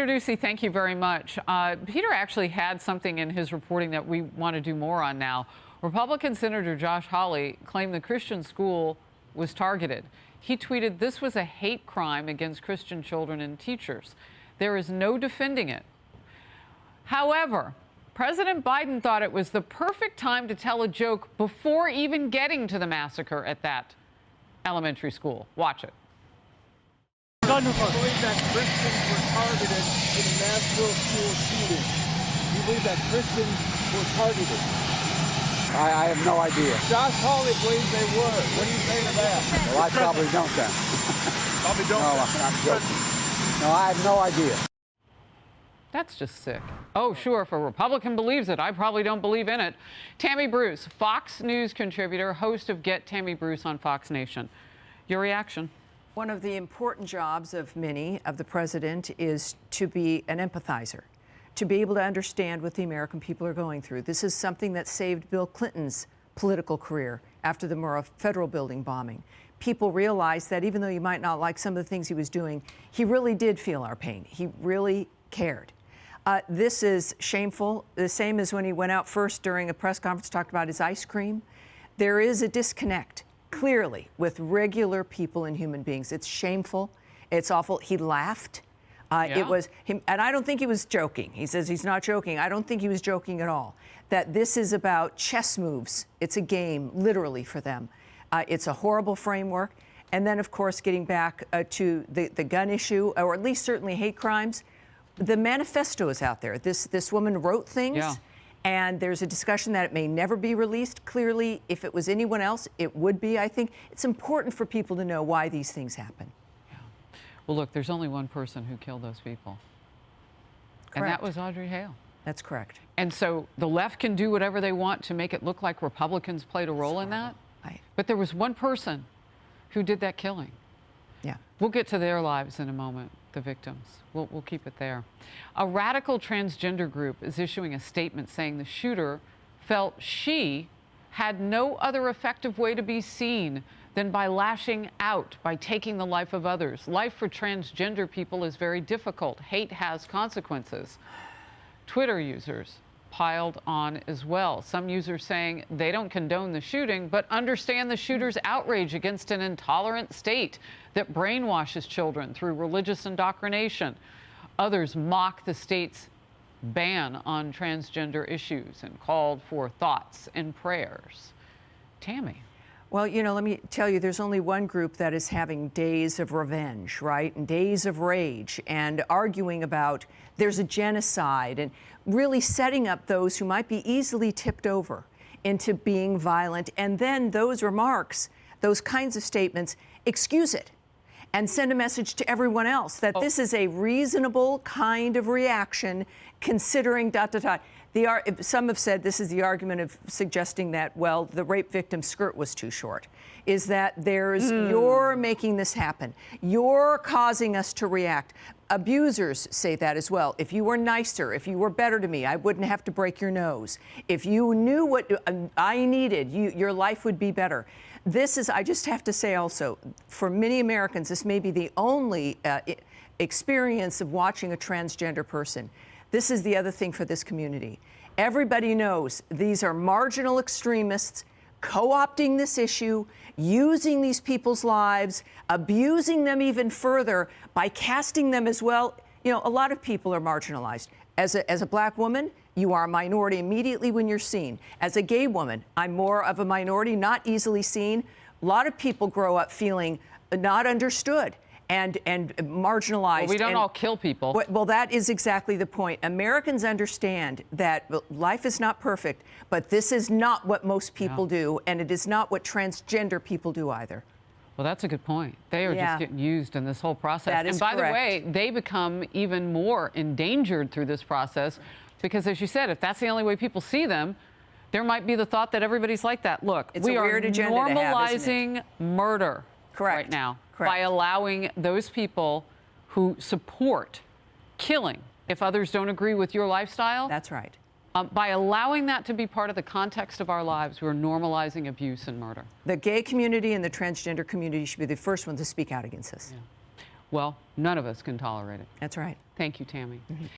Peter Doocy, thank you very much. Peter actually had something in his reporting that we want to do more on now. Republican Senator Josh Hawley claimed the Christian school was targeted. He tweeted, "This was a hate crime against Christian children and teachers. There is no defending it." However, President Biden thought it was the perfect time to tell a joke before even getting to the massacre at that elementary school. Watch it. I believe that Christians were targeted in the Nashville school shooting. Do you believe that Christians were targeted? I have no idea. Josh Hawley believes they were. What do you say to that? Well, I probably don't then. Probably don't. No, I'm joking. No, I have no idea. That's just sick. Oh, sure, if a Republican believes it, I probably don't believe in it. Tammy Bruce, Fox News contributor, host of Get Tammy Bruce on Fox Nation. Your reaction? One of the important jobs of many of the president is to be an empathizer, to be able to understand what the American people are going through. This is something that saved Bill Clinton's political career after the Murrah Federal Building bombing. People realized that even though you might not like some of the things he was doing, he really did feel our pain. He really cared. This is shameful, the same as when he went out first during a press conference, talked about his ice cream. There is a disconnect, clearly, with regular people and human beings. It's shameful. It's awful. He laughed. It was him, and I don't think he was joking. He says he's not joking. I don't think he was joking at all. That this is about chess moves. It's a game, literally, for them. It's a horrible framework. And then, of course, getting back to the gun issue, or at least certainly hate crimes. The manifesto is out there. This woman wrote things, and there's a discussion that it may never be released. Clearly, if it was anyone else, it would be. I think it's important for people to know why these things happen. Yeah. Well, look, there's only one person who killed those people. Correct. And that was Audrey Hale. That's correct. And so the left can do whatever they want to make it look like Republicans played a role in that. Right. But there was one person who did that killing. Yeah. We'll get to their lives in a moment, the victims. We'll keep it there. A radical transgender group is issuing a statement saying the shooter felt she had no other effective way to be seen than by lashing out, by taking the life of others. Life for transgender people is very difficult. Hate has consequences. Twitter users piled on as well. Some users saying they don't condone the shooting, but understand the shooter's outrage against an intolerant state that brainwashes children through religious indoctrination. Others mock the state's ban on transgender issues and called for thoughts and prayers. Tammy. Well, you know, let me tell you, there's only one group that is having days of revenge, right? And days of rage and arguing about there's a genocide and really setting up those who might be easily tipped over into being violent. And then those remarks, those kinds of statements, excuse it and send a message to everyone else that this is a reasonable kind of reaction considering ... Some have said this is the argument of suggesting that, well, the rape victim's skirt was too short. Is that there's, you're making this happen. You're causing us to react. Abusers say that as well. If you were nicer, if you were better to me, I wouldn't have to break your nose. If you knew what I needed, your life would be better. This is, I just have to say also, for many Americans, this may be the only experience of watching a transgender person. This is the other thing for this community. Everybody knows these are marginal extremists co-opting this issue, using these people's lives, abusing them even further by casting them as well. You know, a lot of people are marginalized. As a black woman, you are a minority immediately when you're seen. As a gay woman, I'm more of a minority, not easily seen. A lot of people grow up feeling not understood and marginalized. Well, we don't all kill people. Well, that is exactly the point. Americans understand that life is not perfect, but this is not what most people do, and it is not what transgender people do either. Well, that's a good point. They are just getting used in this whole process. That is correct. correct. By the way, they become even more endangered through this process because, as you said, if that's the only way people see them, there might be the thought that everybody's like that. Look, we are normalizing murder right now by allowing those people who support killing, if others don't agree with your lifestyle. That's right. By allowing that to be part of the context of our lives, we're normalizing abuse and murder. The gay community and the transgender community should be the first ones to speak out against this. Yeah. well, none of us can tolerate it. That's right. Thank you, Tammy.